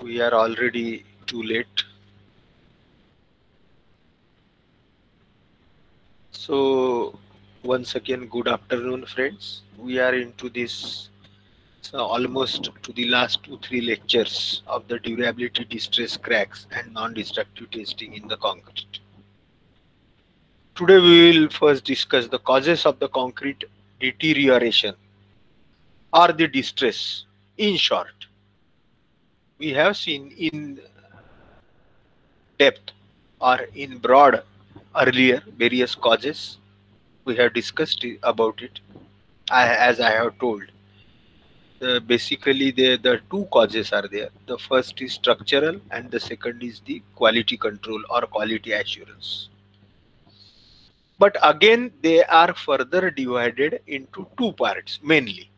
We are already too late. So once again, good afternoon, friends. We are into this almost to the last 2-3 lectures of the durability, distress, cracks, and non-destructive testing in the concrete. Today we will first discuss the causes of the concrete deterioration or the distress. In short, we have seen in depth or in broad earlier various causes. We have discussed about it. As I have told, basically the two causes are there. The first is structural and the second is the quality control or quality assurance. But again, they are further divided into two parts mainly.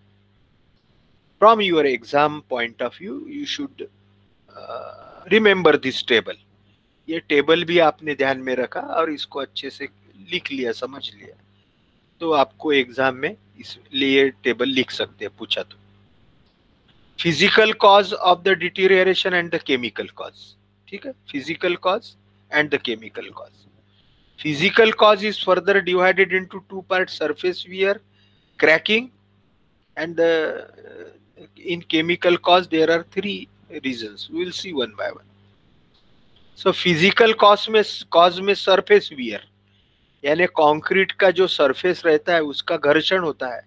From your exam point of view, you should remember this table. ये table भी आपने ध्यान में रखा और इसको अच्छे से लिख लिया, समझ लिया, तो आपको एग्जाम में इसलिए टेबल लिख सकते हैं पूछा तो. Physical cause of the deterioration and the chemical cause. ठीक है, physical cause and the chemical cause. Physical cause is further divided into two part, surface wear, cracking, and in chemical cause there are three reasons. We will see one by one. So physical cause में surface wear यानी concrete का जो surface रहता है उसका घर्षण होता है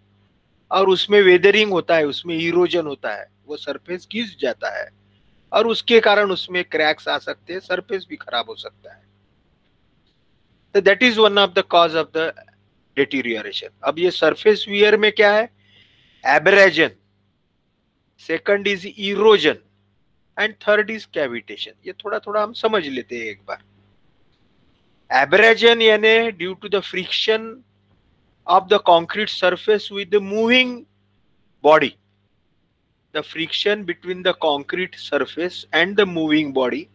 और उसमें वेदरिंग होता है, उसमें इरोजन होता है, वो सरफेस घिस जाता है और उसके कारण उसमें क्रैक्स आ सकते हैं, सरफेस भी खराब हो सकता है. तो that is one of the cause of the deterioration. अब ये सरफेस वियर में क्या है? Abrasion, second is erosion and third is cavitation. ये थोड़ा थोड़ा हम समझ लेते हैं एक बार. एब्रेजन यानी due to the friction of the concrete surface with the moving body. The friction between the concrete surface and the moving body,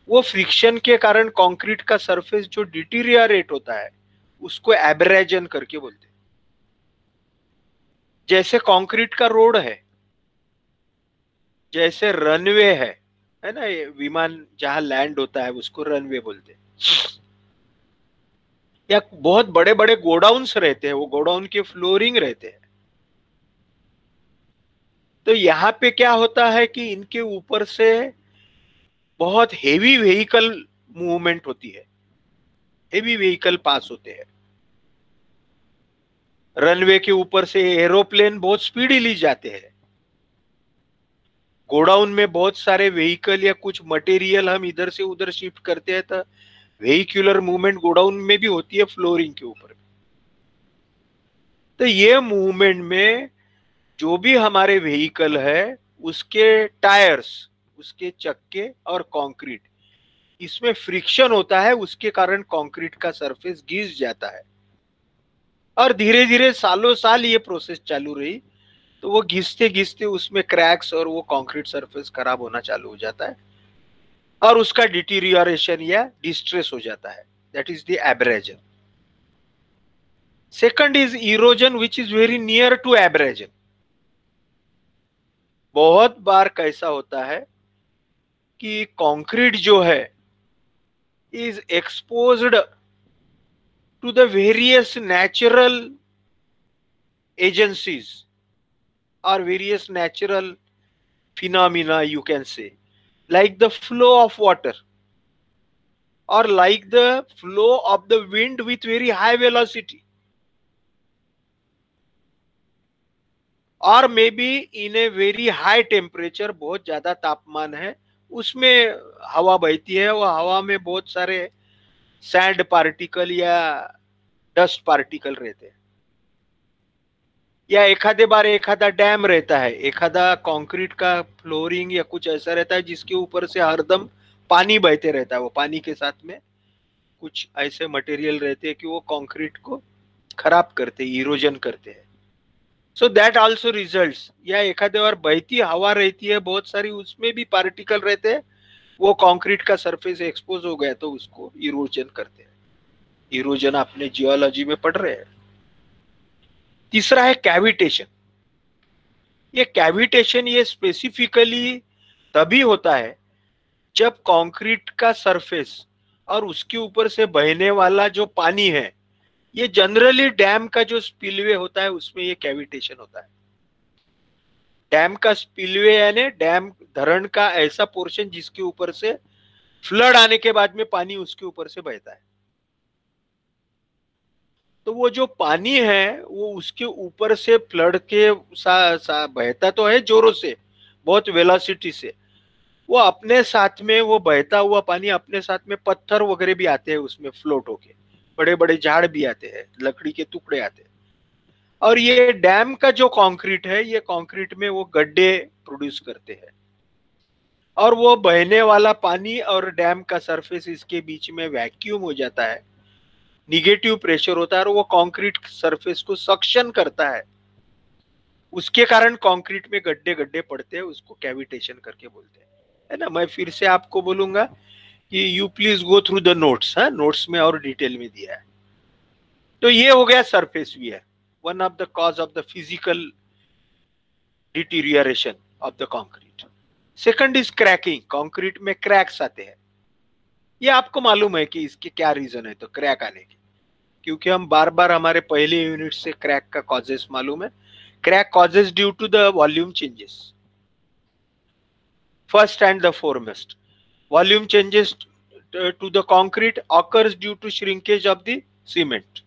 वो फ्रिक्शन के कारण कंक्रीट का सरफेस जो डिटीरियरेट होता है उसको एब्रेजन करके बोलते हैं. जैसे कंक्रीट का रोड है, जैसे रनवे है ना, ये विमान जहां लैंड होता है उसको रनवे बोलते हैं. या बहुत बड़े बड़े गोडाउन्स रहते हैं, वो गोडाउन के फ्लोरिंग रहते हैं. तो यहाँ पे क्या होता है कि इनके ऊपर से बहुत हेवी व्हीकल मूवमेंट होती है, हेवी व्हीकल पास होते हैं. रनवे के ऊपर से एरोप्लेन बहुत स्पीडीली जाते हैं. गोडाउन में बहुत सारे व्हीकल या कुछ मटेरियल हम इधर से उधर शिफ्ट करते हैं तो व्हीक्यूलर मूवमेंट गोडाउन में भी होती है, फ्लोरिंग के ऊपर. तो ये मूवमेंट में जो भी हमारे व्हीकल है उसके टायर्स, उसके चक्के और कंक्रीट, इसमें फ्रिक्शन होता है, उसके कारण कंक्रीट का सरफेस घिस जाता है. और धीरे धीरे सालों साल ये प्रोसेस चालू रही तो वो घिसते घिसते उसमें क्रैक्स और वो कंक्रीट सरफेस खराब होना चालू हो जाता है और उसका डिटीरियरेशन या डिस्ट्रेस हो जाता है. That is the abrasion. Second is erosion which is very near to abrasion. बहुत बार कैसा होता है कि कंक्रीट जो है is exposed to the various natural agencies or various natural phenomena, you can say, like the flow of water or like the flow of the wind with very high velocity, or maybe in a very high temperature, बहुत ज्यादा तापमान है, उसमें हवा बहती है, वो हवा में बहुत सारे सैंड पार्टिकल या डस्ट पार्टिकल रहते हैं. या एखादे बार एखादा डैम रहता है, एखादा कंक्रीट का फ्लोरिंग या कुछ ऐसा रहता है जिसके ऊपर से हरदम पानी बहते रहता है. वो पानी के साथ में कुछ ऐसे मटेरियल रहते हैं कि वो कंक्रीट को खराब करते, इरोजन करते हैं. So that also results. या एखादे बार बहती हवा रहती है बहुत सारी, उसमें भी पार्टिकल रहते हैं, वो कंक्रीट का सरफेस एक्सपोज हो गया तो उसको इरोजन करते हैं. इरोजन आपने जियोलॉजी में पढ़ रहे हैं. तीसरा है कैविटेशन. ये कैविटेशन ये स्पेसिफिकली तभी होता है जब कंक्रीट का सरफेस और उसके ऊपर से बहने वाला जो पानी है, ये जनरली डैम का जो स्पिलवे होता है उसमें ये कैविटेशन होता है। डैम का स्पिलवे यानी डैम धरण का ऐसा पोर्शन जिसके ऊपर से फ्लड आने के बाद में पानी उसके ऊपर से बहता है। तो वो जो पानी है वो उसके ऊपर से फ्लड के बहता तो है जोरों से, बहुत वेलोसिटी से। वो अपने साथ में, वो बहता हुआ पानी अपने साथ में पत्थर वगैरह भी आते हैं उसमें फ्लोट होके, बड़े बड़े झाड़ भी आते हैं, लकड़ी के टुकड़े आते हैं। और ये डैम का जो कंक्रीट है, ये कंक्रीट में वो गड्ढे प्रोड्यूस करते हैं, और वो बहने वाला पानी और डैम का सरफेस इसके बीच में वैक्यूम हो जाता है, निगेटिव प्रेशर होता है और वो कंक्रीट सरफेस को सक्शन करता है। उसके कारण कंक्रीट में गड्ढे गड्ढे पड़ते हैं, उसको कैविटेशन करके बोलते हैं, है ना। मैं फिर से आपको बोलूंगा कि you please go through the notes, है नोट्स में और डिटेल में दिया है। तो ये हो गया surface wear, one of the cause of the physical deterioration of the concrete. Second is cracking, concrete में क्रैक्स आते हैं। ये आपको मालूम है कि इसके क्या रीजन है तो क्रैक आने के, क्योंकि हम बार बार हमारे पहले यूनिट से क्रैक का कॉजेस मालूम है। Crack causes due to the volume changes, first and the foremost. Volume changes to the concrete occurs due to shrinkage of the cement,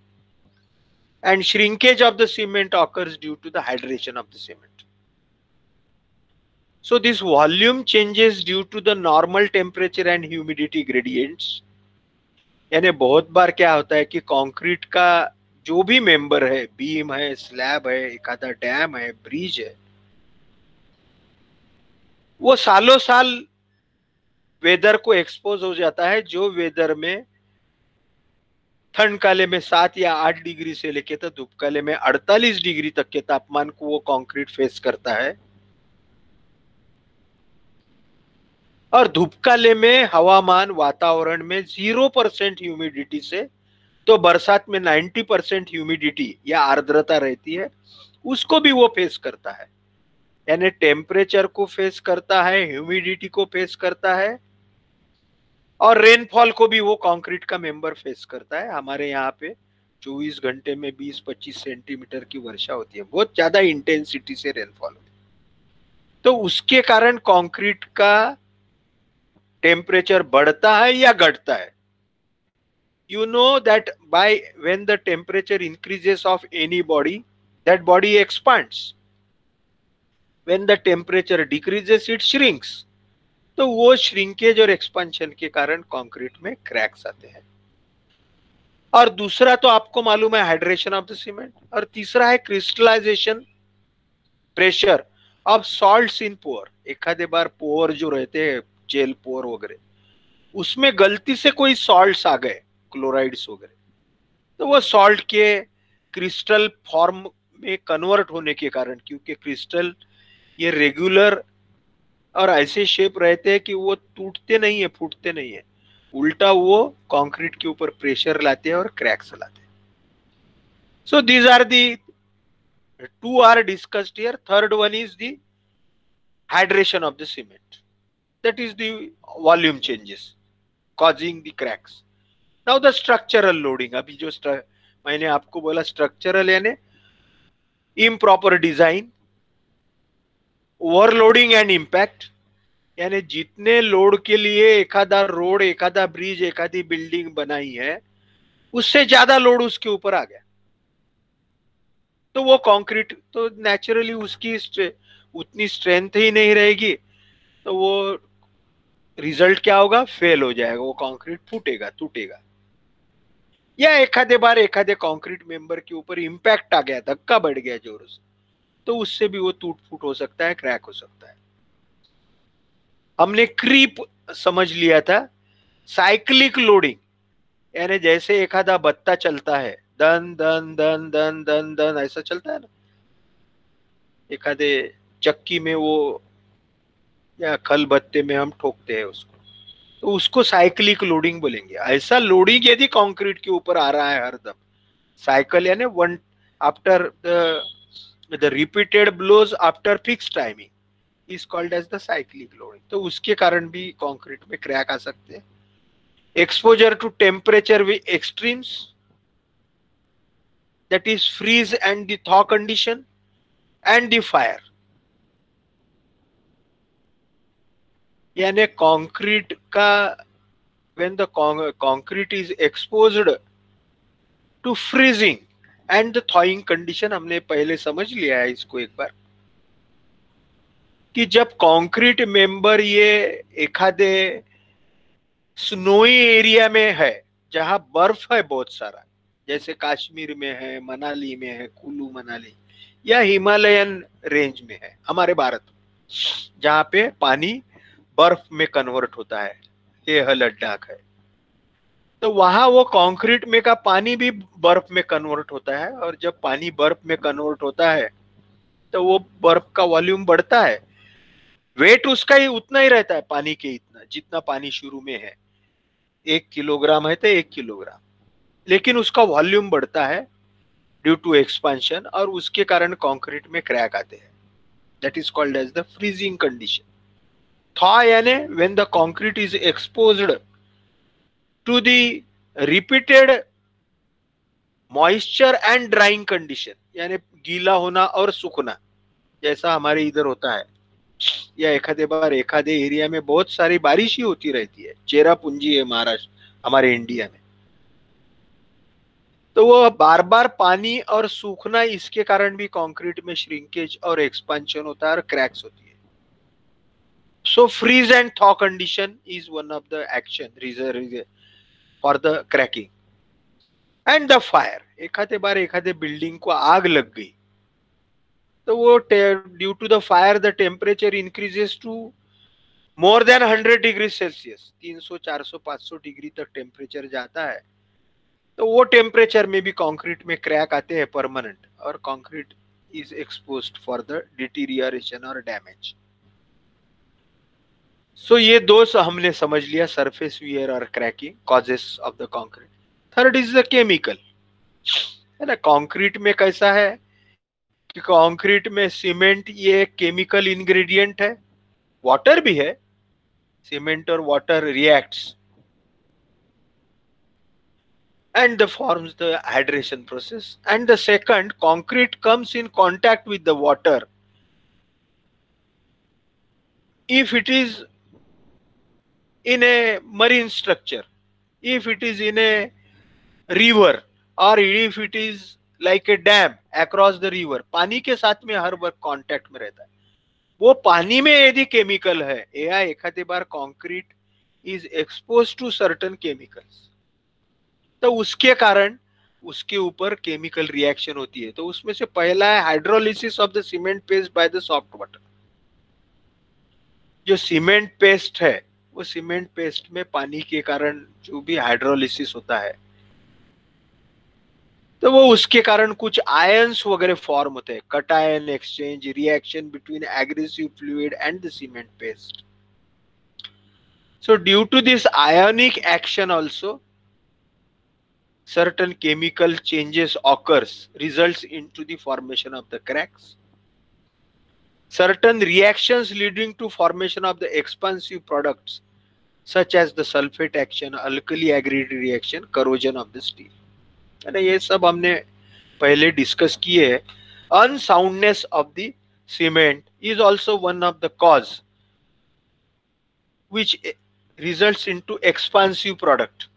and shrinkage of the cement occurs due to the hydration of the cement. So this volume changes due to the normal temperature and humidity gradients. यानी बहुत बार क्या होता है कि concrete का जो भी member है, बीम है, स्लैब है, एक आधा डैम है, ब्रिज है, वो सालों साल वेदर को एक्सपोज हो जाता है, जो वेदर में ठंड काले में 7 या 8 डिग्री से लेके तो धूप काले में 48 डिग्री तक के तापमान को वो कंक्रीट फेस करता है। और धूप काले में हवामान वातावरण में 0% ह्यूमिडिटी से तो बरसात में 90% ह्यूमिडिटी या आर्द्रता रहती है, उसको भी वो फेस करता है। यानी टेम्परेचर को फेस करता है, ह्यूमिडिटी को फेस करता है, और रेनफॉल को भी वो कंक्रीट का मेंबर फेस करता है। हमारे यहाँ पे 24 घंटे में 20-25 सेंटीमीटर की वर्षा होती है, बहुत ज्यादा इंटेंसिटी से रेनफॉल होती है। तो उसके कारण कंक्रीट का टेम्परेचर बढ़ता है या घटता है। You know that when the temperature increases of any body, that body expands. When the temperature decreases, it shrinks. तो वो श्रिंकेज और एक्सपेंशन के कारण कंक्रीट में क्रैक्स आते हैं। और दूसरा तो आपको मालूम है हाइड्रेशन ऑफ द सीमेंट, और तीसरा है क्रिस्टलाइजेशन प्रेशर ऑफ सॉल्ट्स इन पोर। एखादे बार पोर जो रहते हैं, जेल पोर वगैरह, उसमें गलती से कोई सॉल्ट्स आ गए, क्लोराइड्स वगैरह, तो वो सॉल्ट के क्रिस्टल फॉर्म में कन्वर्ट होने के कारण, क्योंकि क्रिस्टल ये रेगुलर और ऐसे शेप रहते हैं कि वो टूटते नहीं है, फूटते नहीं है, उल्टा वो कंक्रीट के ऊपर प्रेशर लाते हैं और क्रैक्स लाते हैं। So these are the two are discussed here. Third one is the hydration of the cement, that is the volume changes causing the cracks. Now the structural loading, अभी जो मैंने आपको बोला स्ट्रक्चरल यानी improper design, overloading and impact, यानी जितने load के लिए एखादा रोड, एखादा ब्रिज, एखादी बिल्डिंग बनाई है, उससे ज्यादा लोड उसके ऊपर आ गया, तो वो कंक्रीट तो नेचुरली उसकी उतनी स्ट्रेंथ ही नहीं रहेगी, तो वो रिजल्ट क्या होगा, फेल हो जाएगा, वो कंक्रीट फूटेगा, टूटेगा। या एखादे बार एखादे कंक्रीट मेंबर के ऊपर इंपैक्ट आ गया, धक्का बढ़ गया जोरों से, तो उससे भी वो टूट फूट हो सकता है, क्रैक हो सकता है। हमने क्रीप समझ लिया था, साइक्लिक लोडिंग, यानी जैसे एखादा बत्ता चलता है, दन दन दन दन दन दन ऐसा चलता है ना, एखादे चक्की में वो या खल बत्ते में हम ठोकते हैं उसको, तो उसको साइक्लिक लोडिंग बोलेंगे। ऐसा लोडिंग यदि कंक्रीट के ऊपर आ रहा है हरदम, साइकिल यानी one after the repeated blows after fix timing, is called as the cyclic loading. तो उसके कारण भी कंक्रीट में क्रैक आ सकते हैं। Exposure to temperature with extremes, that is freeze and the thaw condition and the fire. यानी concrete का when the concrete is exposed to freezing and the thawing condition, हमने पहले समझ लिया है इसको एक बार, कि जब कंक्रीट मेंबर ये एखादे स्नोई एरिया में है जहां बर्फ है बहुत सारा, जैसे कश्मीर में है, मनाली में है, कुल्लू मनाली, या हिमालयन रेंज में है हमारे भारत में, जहां पे पानी बर्फ में कन्वर्ट होता है, लेह लद्दाख है, तो वहां वो कंक्रीट में का पानी भी बर्फ में कन्वर्ट होता है। और जब पानी बर्फ में कन्वर्ट होता है तो वो बर्फ का वॉल्यूम बढ़ता है, वेट उसका ही उतना ही रहता है पानी के, इतना जितना पानी शुरू में है, 1 किलोग्राम है तो 1 किलोग्राम, लेकिन उसका वॉल्यूम बढ़ता है ड्यू टू एक्सपेंशन, और उसके कारण कंक्रीट में क्रैक आते हैं। That is called as the freezing condition. Thaw यानी when the concrete is exposed to the repeated moisture and drying condition, यानी गीला होना और सूखना, जैसा हमारे इधर होता है, या एखादे बार एखादे एरिया में बहुत सारी बारिश ही होती रहती है, चेरापूंजी है महाराष्ट्र, हमारे इंडिया में, तो वो बार बार पानी और सूखना, इसके कारण भी कंक्रीट में श्रिंकेज और एक्सपेंशन होता है और क्रैक्स होती है। So freeze and thaw condition is one of the action for the cracking and the fire. एखादे बार एखादे बिल्डिंग को आग लग गई, तो वो due to the fire the temperature increases to more than 100 degree Celsius, 300 400 500 degree तक टेम्परेचर जाता है, तो वो टेम्परेचर में भी कंक्रीट में क्रैक आते हैं परमानेंट, और concrete is exposed for the deterioration और डैमेज। सो ये दो हमने समझ लिया, सरफेस वियर और cracking causes of the concrete. Third is the chemical, है ना। कंक्रीट में कैसा है कि कंक्रीट में सीमेंट ये केमिकल इंग्रेडिएंट है, वाटर भी है, सीमेंट और water reacts and the forms the hydration process. And the second, concrete comes in contact with the water if it is in a marine structure, if it is in a river, or if it is like a dam across the river, पानी के साथ में हर वक्त contact में रहता है। वो पानी में यदि केमिकल है, या एखादे बार concrete is expose to certain chemicals, तो उसके कारण उसके ऊपर केमिकल रिएक्शन होती है। तो उसमें से पहला है hydrolysis of the cement paste by the soft water. जो सीमेंट पेस्ट है, वो सीमेंट पेस्ट में पानी के कारण जो भी हाइड्रोलिसिस होता है, तो वो उसके कारण कुछ आयंस वगैरह फॉर्म होते हैं, cation exchange, reaction between aggressive fluid and the cement paste. So due to this ionic action also certain chemical changes occurs, results into the formation of the cracks. Certain reactions leading to formation of the expansive products such as the sulfate action, alkali aggregate reaction, corrosion of the steel, है ना। ये सब हमने पहले discuss किए हैं। Unsoundness of the cement is also one of the cause which results into expansive product.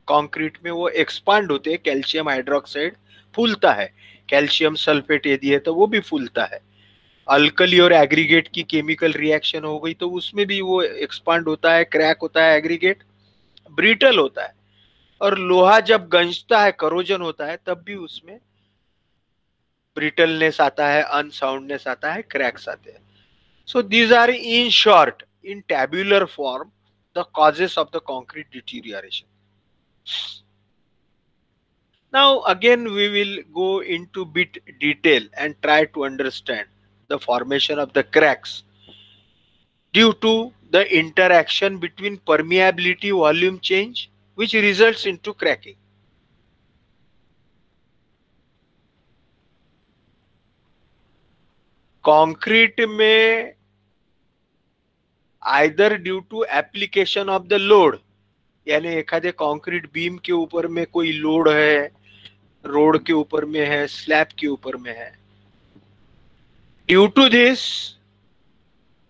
Concrete में वो एक्सपांड होते हैं, कैल्शियम हाइड्रोक्साइड फूलता है, कैल्शियम सल्फेट यदि है तो वो भी फूलता है, अल्कली और एग्रीगेट की केमिकल रिएक्शन हो गई तो उसमें भी वो एक्सपांड होता है, क्रैक होता है, एग्रीगेट ब्रिटल होता है, और लोहा जब गंजता है, करोजन होता है, तब भी उसमें ब्रिटलनेस आता है, अनसाउंडनेस आता है, क्रैक्स आते हैं। So these are in short, in tabular form, the causes of the concrete deterioration. Now again we will go into bit detail and try to understand the formation of the cracks due to the interaction between permeability volume change which results into cracking. Concrete में either due to application of the load, यानी एखादे concrete beam के ऊपर में कोई load है, road के ऊपर में है, स्लैब के ऊपर में है, due to this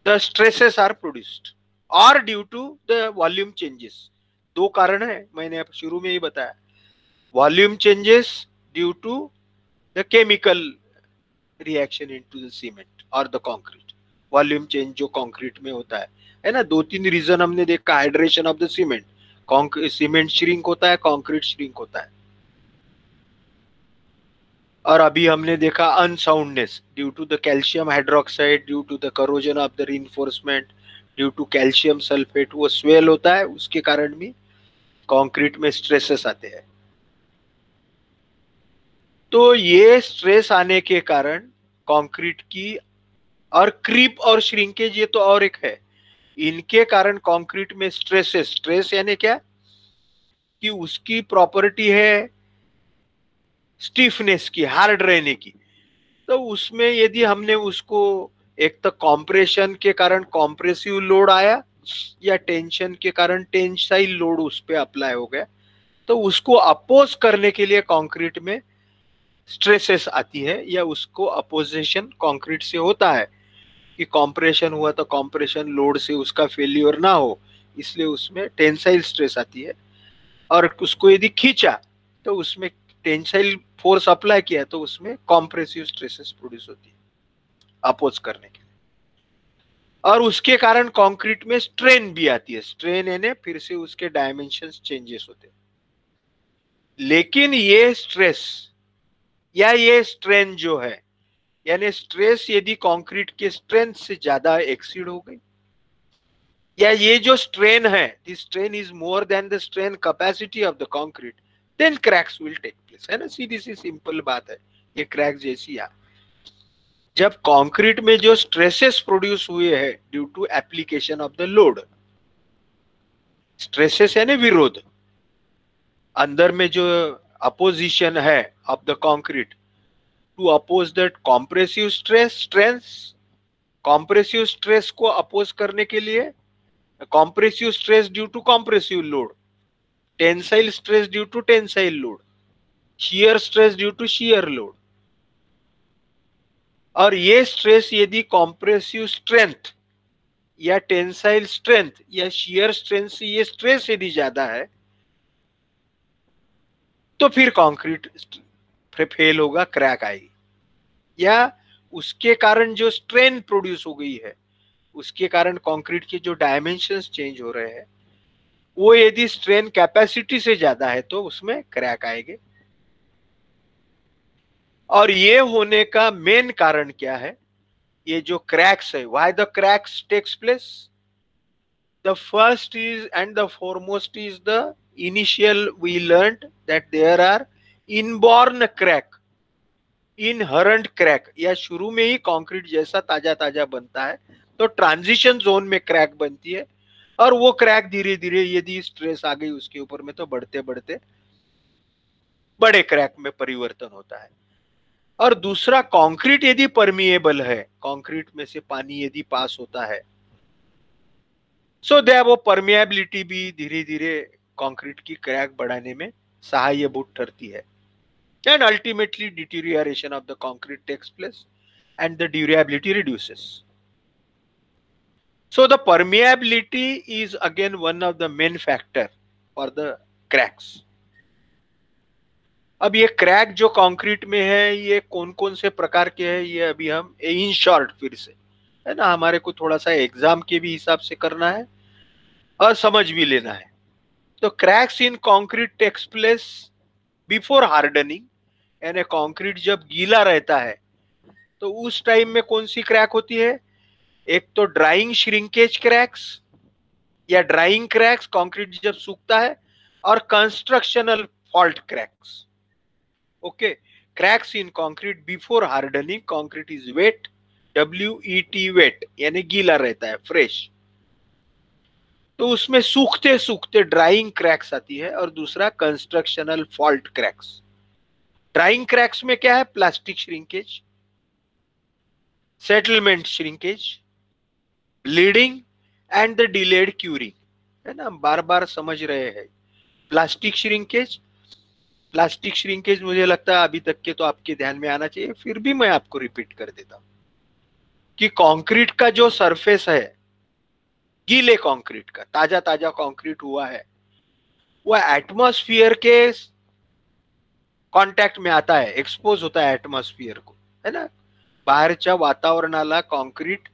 the stresses are produced और due to the volume changes. दो कारण है, मैंने शुरू में ही बताया। Volume changes due to the chemical reaction into the cement और द कंक्रीट। वॉल्यूम चेंज जो कंक्रीट में होता है ना, दो तीन रीजन हमने देखा। Hydration of the cement, cement shrink होता है, कंक्रीट श्रिंक होता है। और अभी हमने देखा unsoundness due to the calcium hydroxide, due to the corrosion of the reinforcement, due to calcium sulphate, वो स्वेल होता है, उसके कारण भी कंक्रीट में स्ट्रेसेस आते हैं। तो ये स्ट्रेस आने के कारण कंक्रीट की, और क्रीप और श्रिंकेज ये तो और एक है, इनके कारण कंक्रीट में स्ट्रेसेस, स्ट्रेस यानी क्या कि उसकी प्रॉपर्टी है स्टिफनेस की, हार्ड रहने की। तो उसमें यदि हमने उसको एक तो कॉम्प्रेशन के कारण कॉम्प्रेसिव लोड आया, या टेंशन के कारण टेंसाइल लोड उस पर अप्लाई हो गया, तो उसको अपोज करने के लिए कंक्रीट में स्ट्रेसेस आती है, या उसको अपोजिशन कंक्रीट से होता है कि कॉम्प्रेशन हुआ तो कॉम्प्रेशन लोड से उसका फेल्यूर ना हो, इसलिए उसमें टेंसाइल स्ट्रेस आती है। और उसको यदि खींचा तो उसमें टेंसाइल फोर्स अप्लाई किया तो उसमें कॉम्प्रेसिव स्ट्रेसेस प्रोड्यूस होती है अपोज करने के लिए। और उसके कारण कंक्रीट में स्ट्रेन भी आती है। स्ट्रेन यानी फिर से उसके डायमेंशंस चेंजेस होते हैं। लेकिन ये स्ट्रेस या ये स्ट्रेन जो है, यानी स्ट्रेस यदि कंक्रीट के स्ट्रेंथ से ज्यादा एक्सीड हो गई, या ये जो स्ट्रेन है, the strain is more than the strain capacity of the concrete, then cracks will take place. है ना, सीधी सी सिंपल बात है ये क्रैक जैसी है। जब कंक्रीट में जो स्ट्रेसेस प्रोड्यूस हुए हैं due to application of the load, stresses यानी विरोध, अंदर में जो अपोजिशन है of the concrete to oppose that compressive stress, strength, compressive stress को अपोज करने के लिए compressive stress due to compressive load, tensile stress due to tensile load, shear stress due to shear load. और ये stress यदि compressive strength या tensile strength या shear strength से ये स्ट्रेस यदि ज्यादा है, तो फिर कंक्रीट फेल होगा, क्रैक आएगी। या उसके कारण जो स्ट्रेन प्रोड्यूस हो गई है, उसके कारण कंक्रीट के जो डायमेंशंस चेंज हो रहे हैं, वो यदि स्ट्रेन कैपेसिटी से ज्यादा है तो उसमें क्रैक आएंगे। और ये होने का मेन कारण क्या है, ये जो क्रैक्स है, why the cracks takes place, the first is and the foremost is the initial we learned that there are inborn crack, inherent crack, या शुरू में ही कंक्रीट जैसा ताजा ताजा बनता है तो ट्रांजिशन जोन में क्रैक बनती है, और वो क्रैक धीरे धीरे यदि स्ट्रेस आ गई उसके ऊपर में तो बढ़ते बढ़ते बड़े क्रैक में परिवर्तन होता है। और दूसरा, कंक्रीट यदि परमिएबल है, कंक्रीट में से पानी यदि पास होता है, सो दे वो परमिएबिलिटी भी धीरे धीरे कंक्रीट की क्रैक बढ़ाने में सहायभूत ठहरती है। And ultimately deterioration of the concrete takes place and the durability reduces. So the permeability is again one of the main factor for the cracks. अब ये क्रैक जो कंक्रीट में है ये कौन कौन से प्रकार के हैं, ये अभी हम इन शॉर्ट फिर से, है ना, हमारे को थोड़ा सा एग्जाम के भी हिसाब से करना है और समझ भी लेना है। तो cracks in concrete takes place before hardening, यानी कंक्रीट जब गीला रहता है तो उस टाइम में कौन सी क्रैक होती है, एक तो ड्राइंग श्रिंकेज क्रैक्स या ड्राइंग क्रैक्स, कंक्रीट जब सूखता है, और constructional fault cracks. Okay, cracks in concrete before hardening, concrete is wet, WET wet यानी गीला रहता है, फ्रेश, तो उसमें सूखते सूखते ड्राइंग क्रैक्स आती है। और दूसरा constructional fault cracks. Drawing cracks में क्या है, plastic shrinkage, settlement shrinkage, bleeding and the delayed curing, है ना, बार बार समझ रहे हैं। प्लास्टिक श्रिंकेज, प्लास्टिक श्रिंकेज मुझे लगता है अभी तक के तो आपके ध्यान में आना चाहिए, फिर भी मैं आपको रिपीट कर देता हूं कि कंक्रीट का जो सरफेस है, गीले कंक्रीट का, ताजा ताजा कंक्रीट हुआ है, वो एटमॉस्फेयर के कांटेक्ट में आता है, एक्सपोज होता है एटमॉस्फेयर को, है ना, बाहेरच्या वातावरणाला कॉन्क्रीट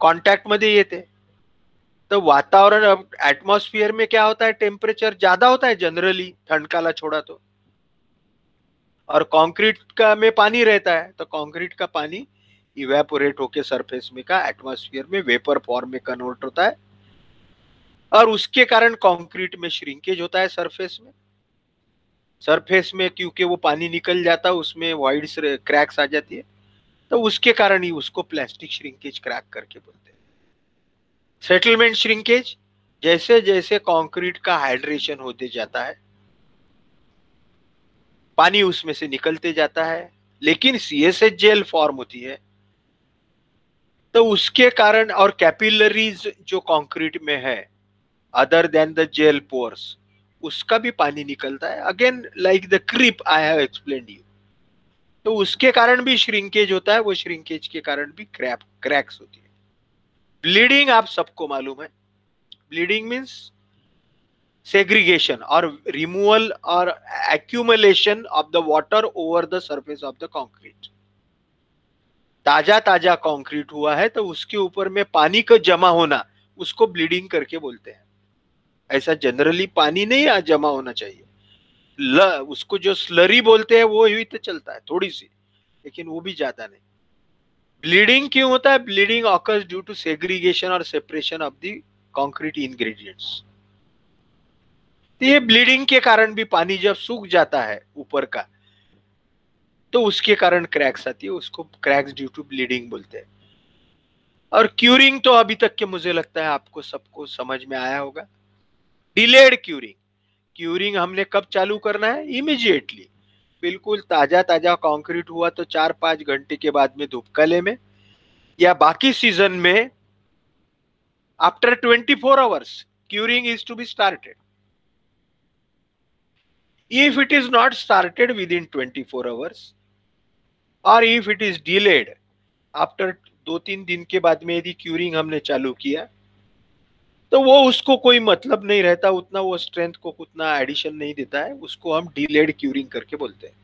कॉन्टॅक्ट मध्ये येते। तो वातावरण, एटमॉस्फेयर में क्या होता है, टेम्परेचर ज्यादा होता है जनरली, ठंड काला छोड़ा तो, और कंक्रीट का में पानी रहता है, तो कंक्रीट का पानी इवेपोरेट होके सरफेस में का एटमॉस्फेयर में वेपर फॉर्म में कन्वर्ट होता है, और उसके कारण कंक्रीट में श्रिंकेज होता है सरफेस में। सरफेस में क्योंकि वो पानी निकल जाता है, उसमें वाइड्स क्रैक्स आ जाती है, तो उसके कारण ही उसको प्लास्टिक श्रिंकेज क्रैक करके बोलते हैं। सेटलमेंट श्रिंकेज, जैसे जैसे कंक्रीट का हाइड्रेशन होते जाता है, पानी उसमें से निकलते जाता है, लेकिन सीएसएच जेल फॉर्म होती है, तो उसके कारण, और कैपिलरीज जो कंक्रीट में है other than the gel pores, उसका भी पानी निकलता है, again like the creep I have explained you, तो उसके कारण भी श्रिंकेज होता है, वो श्रिंकेज के कारण भी क्रैक्स होती है। ब्लीडिंग आप सबको मालूम है, ब्लीडिंग मीन्स सेग्रीगेशन और रिमूवल और accumulation of the water over the surface of the concrete. ताजा ताजा कंक्रीट हुआ है तो उसके ऊपर में पानी का जमा होना, उसको ब्लीडिंग करके बोलते हैं। ऐसा जनरली पानी नहीं जमा होना चाहिए, उसको जो स्लरी बोलते हैं वो ही तो चलता है थोड़ी सी, लेकिन वो भी ज्यादा नहीं। ब्लीडिंग क्यों होता है? Bleeding occurs due to segregation और separation of the concrete ingredients. तो ये ब्लीडिंग के कारण भी पानी जब सूख जाता है ऊपर का, तो उसके कारण क्रैक्स आती है, उसको क्रैक्स ड्यू टू ब्लीडिंग बोलते हैं। और क्यूरिंग तो अभी तक के मुझे लगता है आपको सबको समझ में आया होगा। डिलेड क्यूरिंग, क्यूरिंग हमने कब चालू करना है? इमीडिएटली, बिल्कुल ताजा ताजा कंक्रीट हुआ तो 4-5 घंटे के बाद में धूपकाले में, या बाकी सीजन में after 24 hours curing is to be started. If it is not started within 24 hours or if it is delayed after 2-3 दिन के बाद में यदि क्यूरिंग हमने चालू किया, तो वो उसको कोई मतलब नहीं रहता, उतना वो स्ट्रेंथ को उतना एडिशन नहीं देता है, उसको हम डिलेड क्यूरिंग करके बोलते हैं,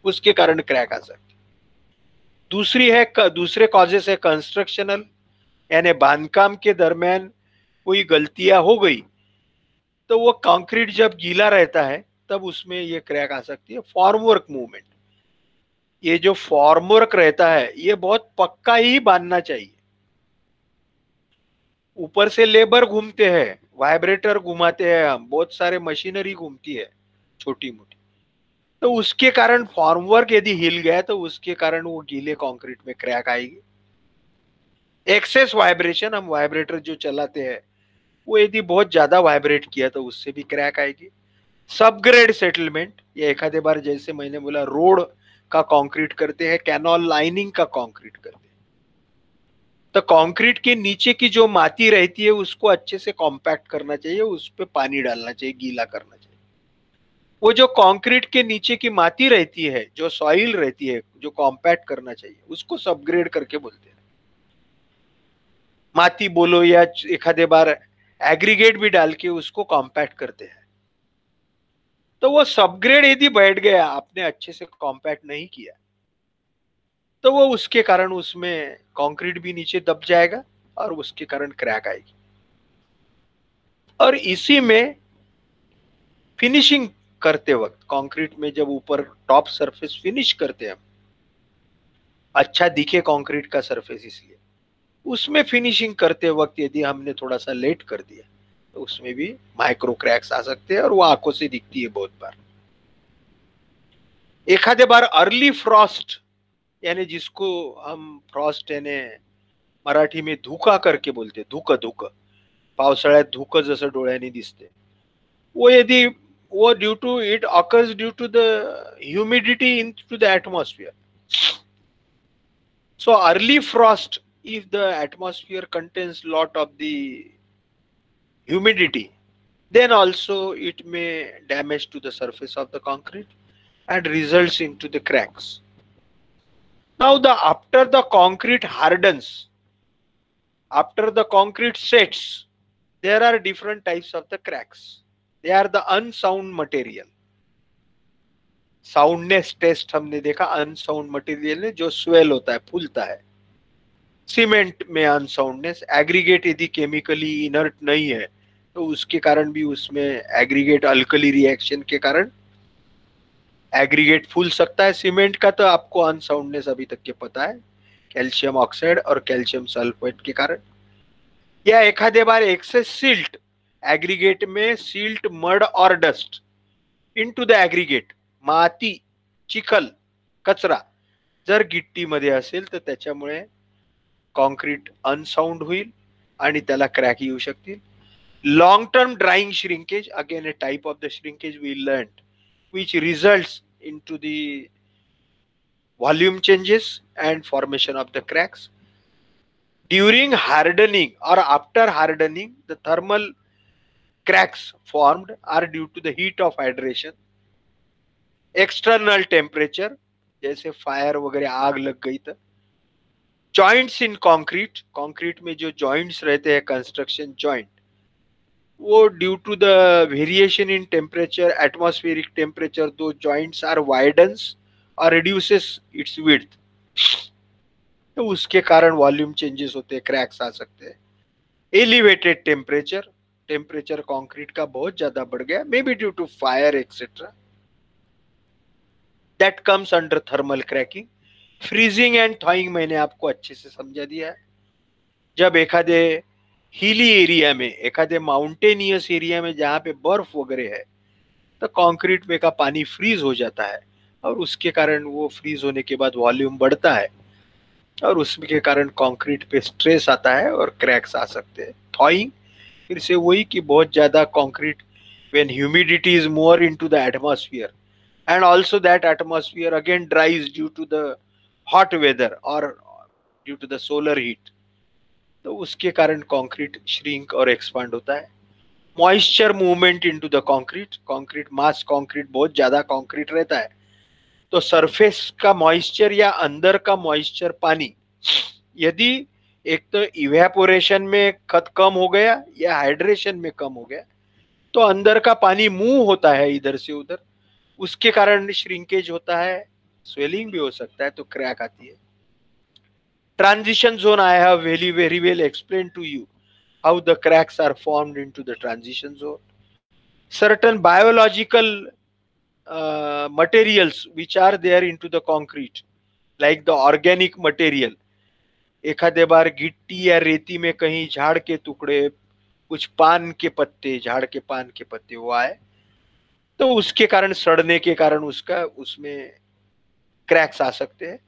उसके कारण क्रैक आ सकती है। दूसरे कॉजेस है कंस्ट्रक्शनल, यानी बांधकाम के दरमियान कोई गलतियां हो गई तो वो कंक्रीट जब गीला रहता है तब उसमें ये क्रैक आ सकती है। फॉर्मवर्क मूवमेंट, ये जो फॉर्मवर्क रहता है ये बहुत पक्का ही बांधना चाहिए। ऊपर से लेबर घूमते हैं, वाइब्रेटर घुमाते हैं हम, बहुत सारे मशीनरी घूमती है छोटी मोटी, तो उसके कारण फॉर्मवर्क यदि हिल गया तो उसके कारण वो गीले कंक्रीट में क्रैक आएगी। एक्सेस वाइब्रेशन, हम वाइब्रेटर जो चलाते हैं वो यदि बहुत ज्यादा वाइब्रेट किया तो उससे भी क्रैक आएगी। सबग्रेड सेटलमेंट, ये एखादे बार जैसे मैंने बोला रोड का कंक्रीट करते हैं, कैनॉल लाइनिंग का कंक्रीट करते हैं, तो कंक्रीट के नीचे की जो माटी रहती है उसको अच्छे से कॉम्पैक्ट करना चाहिए, उस पर पानी डालना चाहिए, गीला करना चाहिए। वो जो कंक्रीट के नीचे की माटी रहती है, जो सॉइल रहती है, जो कॉम्पैक्ट करना चाहिए, उसको सबग्रेड करके बोलते हैं। माटी बोलो या एखादे बार एग्रीगेट भी डाल के उसको कॉम्पैक्ट करते हैं। तो वो सबग्रेड यदि बैठ गया, आपने अच्छे से कॉम्पैक्ट नहीं किया, तो वो उसके कारण उसमें कंक्रीट भी नीचे दब जाएगा और उसके कारण क्रैक आएगी। और इसी में फिनिशिंग करते वक्त, कंक्रीट में जब ऊपर टॉप सरफेस फिनिश करते हैं, अच्छा दिखे कंक्रीट का सरफेस, इसलिए उसमें फिनिशिंग करते वक्त यदि हमने थोड़ा सा लेट कर दिया तो उसमें भी माइक्रो क्रैक्स आ सकते हैं, और वो आंखों से दिखती है बहुत बार। एखादे बार अर्ली फ्रॉस्ट, यानी जिसको हम फ्रॉस्ट यानी मराठी में धुका करके बोलते, धुक धुक, पावसाळ्यात धुक जसं डोळ्यांनी दिसते, वो यदि वो due to it occurs due to the humidity into the atmosphere. So early frost if the atmosphere contains lot of the humidity, then also it may damage to the surface of the concrete and results into the cracks. Now the after the concrete hardens, after the concrete sets, there are different types of the cracks. They are the unsound material. Soundness test हमने देखा, unsound material है जो swell होता है, फूलता है. Cement में unsoundness, aggregate यदि केमिकली इनर्ट नहीं है तो उसके कारण भी उसमें एग्रीगेट अल्कली रिएक्शन के कारण एग्रीगेट फूल सकता है. सीमेंट का तो आपको अनसाउंडनेस अभी तक के पता है, कैल्शियम ऑक्साइड और कैल्शियम सल्फेट के कारण. या एखादे बार एक्सेस सिल्ट, एग्रीगेट में सिल्ट, मड और डस्ट इनटू द एग्रीगेट, माती, चिखल, कचरा जर गिट्टीमध्ये असेल तर त्याच्यामुळे कॉन्क्रीट अनसाउंड होईल आणि त्याला क्रॅक येऊ शकतील. Long term drawing shrinkage, again a type of the shrinkage we learned, which results into the volume changes and formation of the cracks. During hardening or after hardening, the thermal cracks formed are due to the heat of hydration, external temperature, जैसे fire वगैरह आग लग गई तो, joints in concrete, concrete में जो joints रहते हैं कंस्ट्रक्शन जॉइंट, वो due to the variation in temperature, atmospheric temperature, दो जॉइंट्स आर वाइडन्स और रिड्यूसेस इट्स विड्थ, तो उसके कारण वॉल्यूम चेंजेस होते हैं, क्रैक्स आ सकते हैं. एलिवेटेड टेम्परेचर, टेम्परेचर कंक्रीट का बहुत ज्यादा बढ़ गया, may be due to fire etcetera, that comes under thermal cracking. Freezing and thawing मैंने आपको अच्छे से समझा दिया है. जब एखादे हिली एरिया में, एखादे माउंटेनियस एरिया में जहाँ पे बर्फ वगैरह है, तो कंक्रीट में का पानी फ्रीज हो जाता है और उसके कारण वो फ्रीज होने के बाद वॉल्यूम बढ़ता है और उसके कारण कंक्रीट पे स्ट्रेस आता है और क्रैक्स आ सकते हैं. थॉइंग फिर से वही कि बहुत ज्यादा concrete, when humidity is more into the atmosphere and also that atmosphere again dries due to the hot weather or due to the solar heat, तो उसके कारण कंक्रीट श्रिंक और एक्सपांड होता है. Moisture movement into the concrete, concrete mass, concrete बहुत ज्यादा concrete रहता है तो सरफेस का मॉइस्चर या अंदर का मॉइस्चर पानी, यदि एक तो इवेपोरेशन में कम हो गया या हाइड्रेशन में कम हो गया तो अंदर का पानी मूव होता है इधर से उधर, उसके कारण श्रिंकेज होता है, स्वेलिंग भी हो सकता है, तो क्रैक आती है. Transition zone, I have very well explain to you how the cracks are formed into the transition zone. Certain biological materials which are there into the concrete, like the organic material, एखादे बार गिट्टी या रेती में कहीं झाड़ के टुकड़े, कुछ पान के पत्ते, झाड़ के पान के पत्ते वो आए तो उसके कारण, सड़ने के कारण उसका उसमें क्रैक्स आ सकते हैं.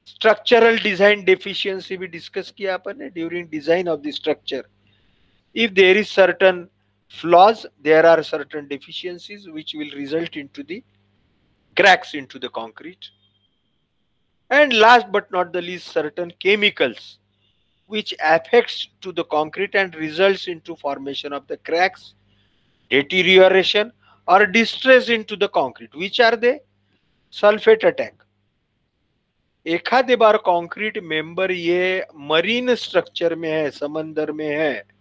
स्ट्रक्चरल डिजाइन डेफिशिएंसी भी डिस्कस किया अपन ने during design of the structure. If there is certain flaws, there are certain deficiencies which will result into the cracks into the concrete. And last but not the least, certain chemicals which affects to the concrete and results into formation of the cracks, deterioration or distress into the concrete. Which are they? Sulfate attack. एखादे बार concrete member ये marine structure में है, समंदर में है,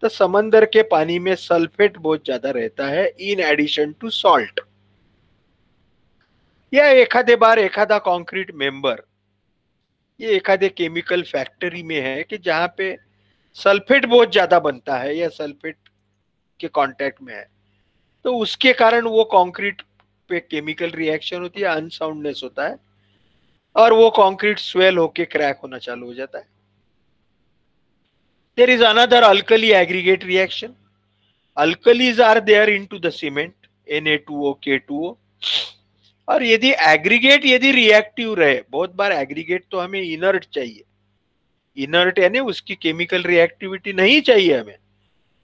तो समंदर के पानी में सल्फेट बहुत ज्यादा रहता है इन एडिशन टू सॉल्ट. या एखादे बार एखादा कंक्रीट मेंबर ये एखादे केमिकल फैक्ट्री में है कि जहां पे सल्फेट बहुत ज्यादा बनता है या सल्फेट के कांटेक्ट में है, तो उसके कारण वो कंक्रीट पे केमिकल रिएक्शन होती है, अनसाउंडनेस होता है और वो कंक्रीट स्वेल होके क्रैक होना चालू हो जाता है. There is another alkali aggregate reaction. Alkalis are there into the cement, Na2O, K2O. और यदि एग्रीगेट यदि रिएक्टिव रहे, बहुत बार एग्रीगेट तो हमें इनर्ट चाहिए, इनर्ट यानी उसकी केमिकल रिएक्टिविटी नहीं चाहिए हमें,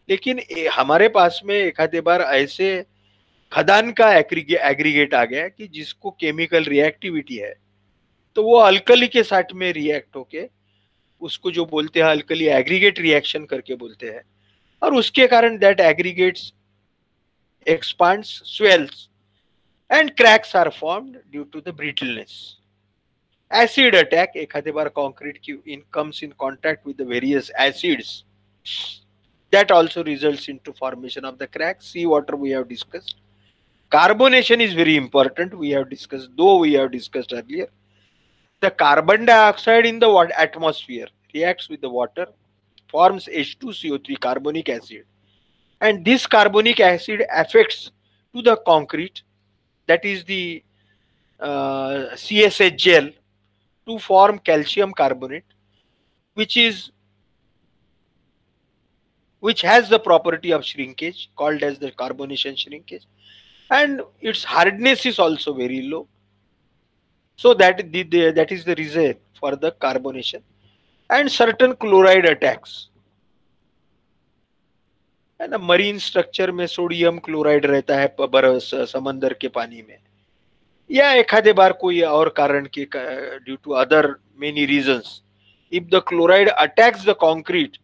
लेकिन हमारे पास में एखादे बार ऐसे खदान का एग्रीगेट आ गया कि जिसको केमिकल रिएक्टिविटी है, तो वो अल्कली के साथ में रिएक्ट होके उसको जो बोलते हैं अल्कली एग्रीगेट रिएक्शन करके बोलते हैं, और उसके कारण that aggregates expands, swells, and cracks are formed due to the brittleness. Acid attack, एखादे बार concrete की comes in contact with the various acids, that also results into formation of the cracks. Sea water we have discussed. Carbonation is very important. We have discussed, though we have discussed earlier. The carbon dioxide in the atmosphere reacts with the water, forms H2CO3 carbonic acid, and this carbonic acid affects to the concrete, that is the CSH gel, to form calcium carbonate, which has the property of shrinkage called as the carbonation shrinkage, and its hardness is also very low. So that is the reason for the carbonation. And certain chloride attacks, है ना, marine structure में sodium chloride रहता है समंदर के पानी में, या एखादे बार कोई और कारण के due to other many reasons, if the chloride attacks the concrete,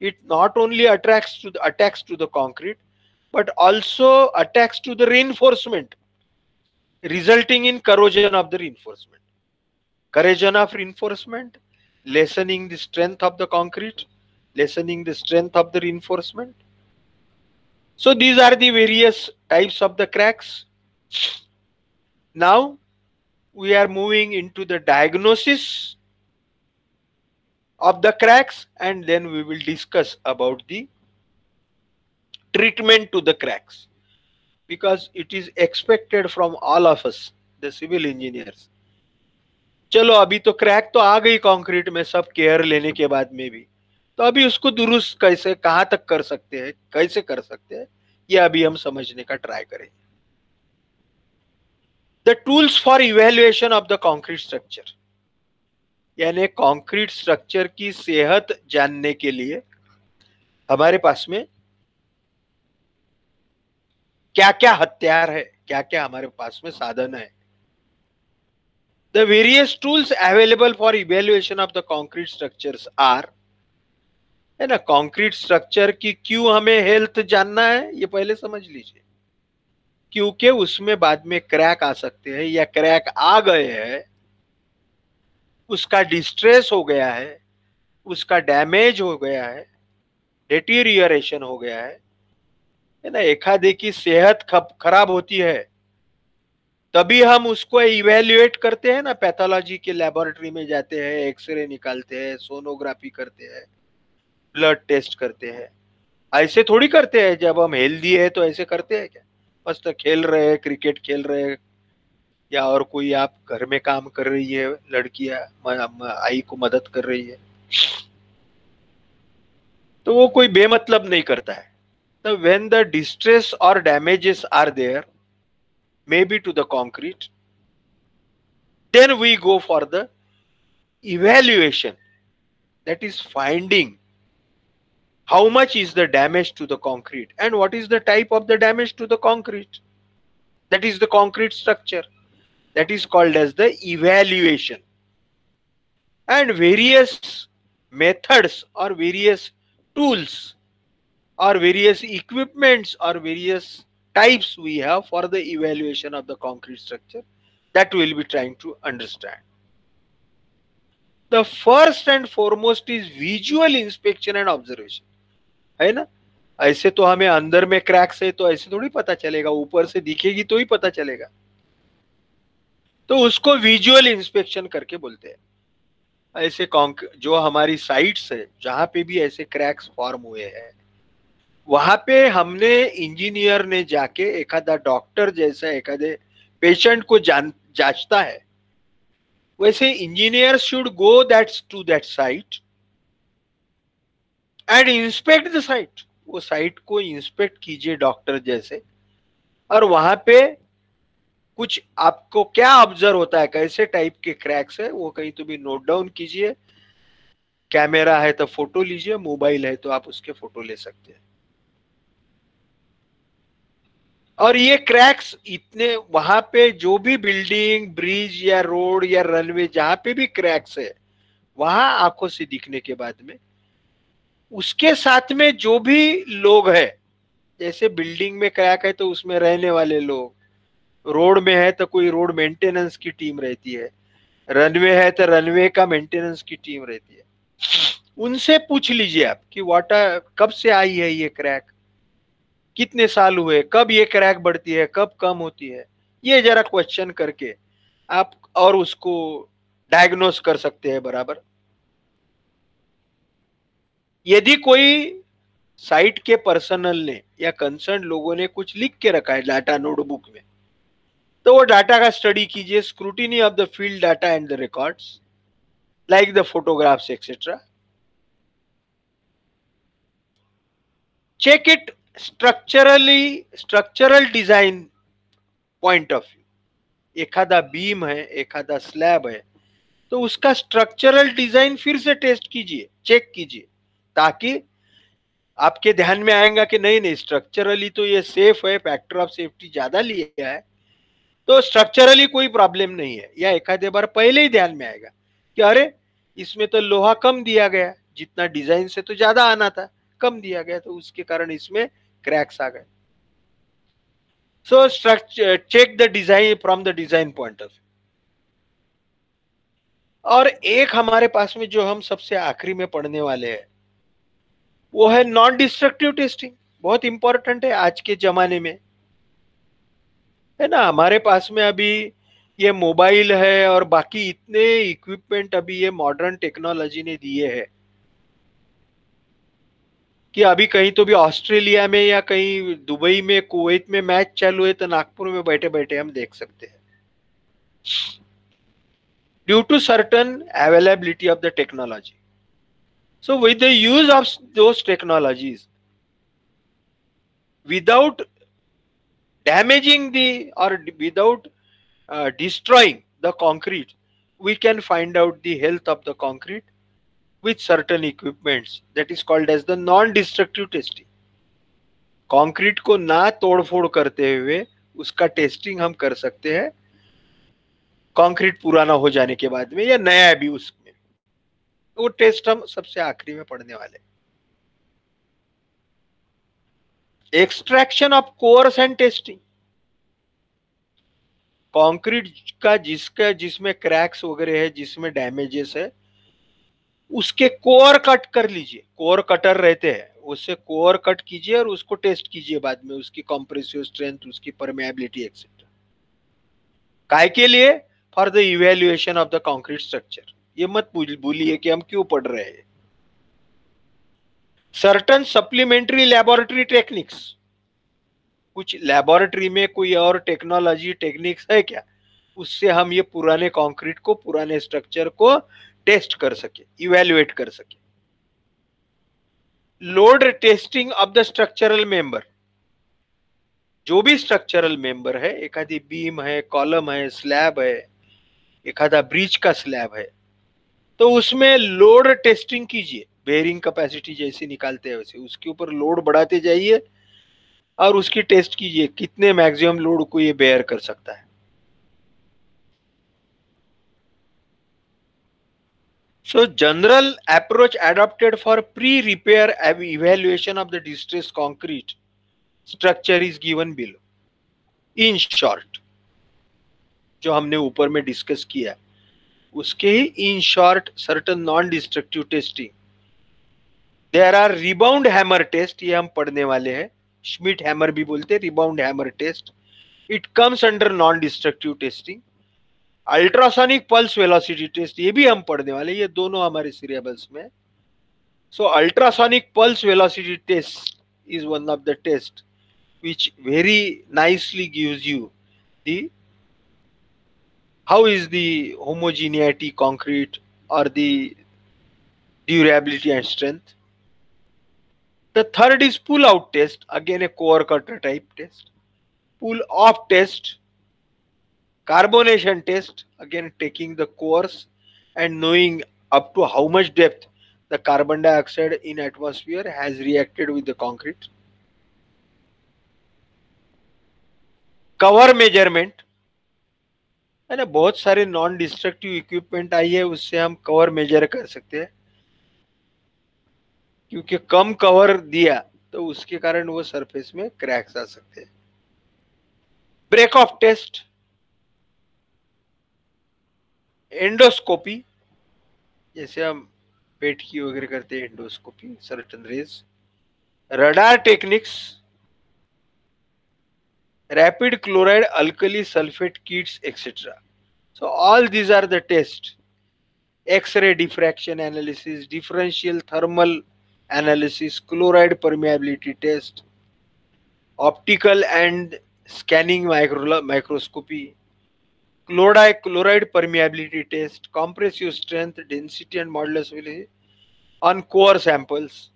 it not only attacks to the concrete, but also attacks to the reinforcement, resulting in corrosion of the reinforcement. Corrosion of reinforcement, lessening the strength of the concrete, lessening the strength of the reinforcement. So these are the various types of the cracks. Now we are moving into the diagnosis of the cracks, and then we will discuss about the treatment to the cracks, because it is expected from all of us, the civil engineers. चलो अभी तो crack तो आ गई concrete में, सब care लेने के बाद में भी, तो अभी उसको दुरुस्त कैसे, कहां तक कर सकते हैं, कैसे कर सकते हैं, ये अभी हम समझने का ट्राई करें. The tools for evaluation of the concrete structure, यानी कंक्रीट स्ट्रक्चर की सेहत जानने के लिए हमारे पास में क्या क्या हथियार है, क्या क्या हमारे पास में साधन है. The various tools available for evaluation of the concrete structures are, है ना, कंक्रीट स्ट्रक्चर की क्यों हमें हेल्थ जानना है, ये पहले समझ लीजिए. क्योंकि उसमें बाद में क्रैक आ सकते हैं, या क्रैक आ गए हैं, उसका डिस्ट्रेस हो गया है, उसका डैमेज हो गया है, डिटीरियरेशन हो गया है ना, एखादे की सेहत खराब होती है, तभी हम उसको इवेल्युएट करते हैं ना, पैथोलॉजी के लेबोरेटरी में जाते हैं, एक्सरे निकालते हैं, सोनोग्राफी करते हैं, ब्लड टेस्ट करते हैं. ऐसे थोड़ी करते हैं जब हम हेल्दी है तो ऐसे करते हैं क्या, बस तो खेल रहे हैं, क्रिकेट खेल रहे हैं, या और कोई आप घर में काम कर रही है, लड़कियां आई को मदद कर रही है, तो वो कोई बेमतलब नहीं करता है. तो व्हेन द डिस्ट्रेस और damages are there, maybe to the concrete, then we go for the evaluation, that is finding how much is the damage to the concrete and what is the type of the damage to the concrete, that is the concrete structure, that is called as the evaluation. And various methods or various tools or various equipments or various types we have for the evaluation of the concrete structure, that we will be trying to understand. The first and foremost is visual inspection and observation, है ना. ऐसे तो हमें अंदर में cracks है तो ऐसे थोड़ी पता चलेगा, ऊपर से दिखेगी तो ही पता चलेगा, तो उसको विजुअल इंस्पेक्शन करके बोलते हैं. ऐसे जो हमारी साइट्स है जहां पे भी ऐसे क्रैक्स फॉर्म हुए हैं, वहां पे हमने इंजीनियर ने जाके एखादा डॉक्टर जैसा एखादे पेशेंट को जांचता है, वैसे engineer should go to that site and inspect the site. वो साइट को इंस्पेक्ट कीजिए डॉक्टर जैसे, और वहां पे कुछ आपको क्या ऑब्जर्व होता है, कैसे टाइप के क्रैक्स है, वो कहीं तो भी नोट डाउन कीजिए. कैमरा है तो फोटो लीजिए, मोबाइल है तो आप उसके फोटो ले सकते हैं. और ये क्रैक्स इतने, वहां पे जो भी बिल्डिंग, ब्रिज या रोड या रनवे जहां पे भी क्रैक्स है, वहां आंखों से दिखने के बाद में उसके साथ में जो भी लोग है, जैसे बिल्डिंग में क्रैक है तो उसमें रहने वाले लोग, रोड में है तो कोई रोड मेंटेनेंस की टीम रहती है, रनवे है तो रनवे का मेंटेनेंस की टीम रहती है, उनसे पूछ लीजिए आप कि वाटर कब से आई है ये क्रैक, कितने साल हुए, कब ये क्रैक बढ़ती है, कब कम होती है, ये जरा क्वेश्चन करके आप और उसको डायग्नोस कर सकते हैं बराबर। यदि कोई साइट के पर्सनल ने या कंसर्न लोगों ने कुछ लिख के रखा है डाटा नोटबुक में, तो वो डाटा का स्टडी कीजिए, scrutiny of the field data and the records like the photographs etcetera, check it structural design point of view. एखादा बीम है, एखादा स्लैब है, तो उसका स्ट्रक्चरल डिजाइन फिर से टेस्ट कीजिए, चेक कीजिए, ताकि आपके ध्यान में आएगा कि नहीं नहीं स्ट्रक्चरली तो ये सेफ है, फैक्टर ऑफ सेफ्टी ज्यादा लिया है, तो स्ट्रक्चरली कोई प्रॉब्लम नहीं है। या एक आधे बार पहले ही ध्यान में आएगा कि अरे इसमें तो लोहा कम दिया गया, जितना डिजाइन से तो ज्यादा आना था, कम दिया गया, तो उसके कारण इसमें क्रैक्स आ गए। So structure check the design from the design point of view. और एक हमारे पास में जो हम सबसे आखिरी में पढ़ने वाले हैं वो है नॉन डिस्ट्रक्टिव टेस्टिंग। बहुत इंपॉर्टेंट है आज के जमाने में, है ना। हमारे पास में अभी ये मोबाइल है और बाकी इतने इक्विपमेंट अभी ये मॉडर्न टेक्नोलॉजी ने दिए हैं कि अभी कहीं तो भी ऑस्ट्रेलिया में या कहीं दुबई में, कुवैत में मैच चालू है तो नागपुर में बैठे बैठे हम देख सकते हैं, due to certain availability of the technology. So with the use of those technologies without damaging the or without destroying the concrete, we can find out the health of the concrete with certain equipments that is called as the non-destructive testing। Concrete को ना तोड़फोड़ करते हुए उसका testing हम कर सकते हैं कंक्रीट पुराना हो जाने के बाद में या नया भी उसमें, वो टेस्ट हम सबसे आखिरी में पढ़ने वाले। Extraction of course and testing. Concrete का जिसमें क्रैक्स वगैरह है, जिसमें डैमेजेस है, उसके कोर कट कर लीजिए, कोर कटर रहते हैं, उससे कोर कट कीजिए और उसको टेस्ट कीजिए बाद में, उसकी कंप्रेसिव स्ट्रेंथ, उसकी परमेबिलिटी एक्सेट्रा। काय के लिए? For the evaluation of the concrete structure. ये मत भूलिए कि हम क्यों पढ़ रहे हैं। सर्टन सप्लीमेंट्री लैबोरेटरी टेक्निक्स, कुछ लैबोरेटरी में कोई और टेक्नोलॉजी टेक्निक्स है क्या, उससे हम ये पुराने कंक्रीट को, पुराने स्ट्रक्चर को टेस्ट कर सके, इवेल्युएट कर सके। Load testing of the structural member. जो भी स्ट्रक्चरल मेंबर है, एखादी बीम है, कॉलम है, स्लैब है, एखादा ब्रिज का स्लैब है, तो उसमें लोड टेस्टिंग कीजिए। बेयरिंग कैपेसिटी जैसे निकालते हैं वैसे उसके ऊपर लोड बढ़ाते जाइए और उसकी टेस्ट कीजिए कितने मैक्सिमम लोड को ये बेयर कर सकता है। So general approach adopted for pre-repair evaluation of the distressed concrete structure is given below. In short, जो हमने ऊपर में डिस्कस किया उसके ही in short certain non destructive testing. There are rebound hammer test, ये हम पढ़ने वाले हैं, श्मिट हैमर भी बोलते हैं, rebound hammer test. It comes under non destructive testing. Ultrasonic pulse velocity test, ये भी हम पढ़ने वाले, ये दोनों हमारे सिलेबस में। So ultrasonic pulse velocity test is one of the tests which very nicely gives you the how is the homogeneity concrete or the durability and strength. The third is pull out test, again a core cutter type test. Pull off test, carbonation test, again taking the cores and knowing up to how much depth the carbon dioxide in atmosphere has reacted with the concrete. Cover measurement, है ना, बहुत सारे non destructive equipment आई है, उससे हम cover major कर सकते हैं, क्योंकि कम कवर दिया तो उसके कारण वो सरफेस में क्रैक्स आ सकते हैं। ब्रेक ऑफ टेस्ट, एंडोस्कोपी, जैसे हम पेट की वगैरह करते हैं endoscopy, certain rays, radar techniques, rapid chloride alkali sulfate kits, etc. So all these are the tests: X-ray diffraction analysis, differential thermal analysis, chloride permeability test, optical and scanning microscopy, chloride permeability test, compressive strength, density and modulus on core samples,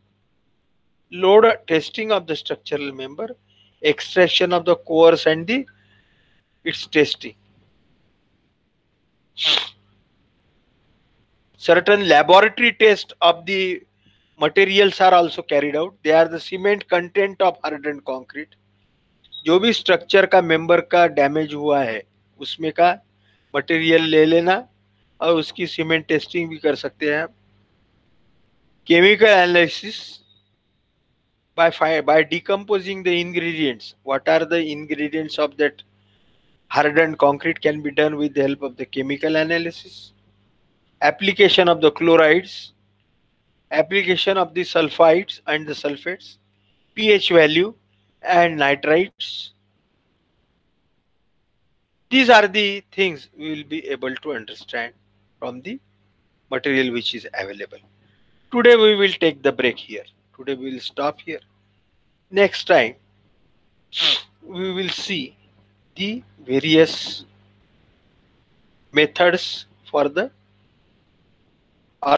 load testing of the structural member, extraction of the cores and the its testing. Certain laboratory tests of the materials are also carried out. They are the cement content of hardened concrete. जो भी structure का member का damage हुआ है उसमें का material ले लेना और उसकी सीमेंट टेस्टिंग भी कर सकते हैं। Chemical analysis, by decomposing the ingredients, what are the ingredients of that hardened concrete can be done with the help of the chemical analysis. Application of the chlorides, application of the sulfides and the sulfates, pH value and nitrites. These are the things we will be able to understand from the material which is available. Today we will take the break here. Today we will stop here. Next time we will see the various methods for the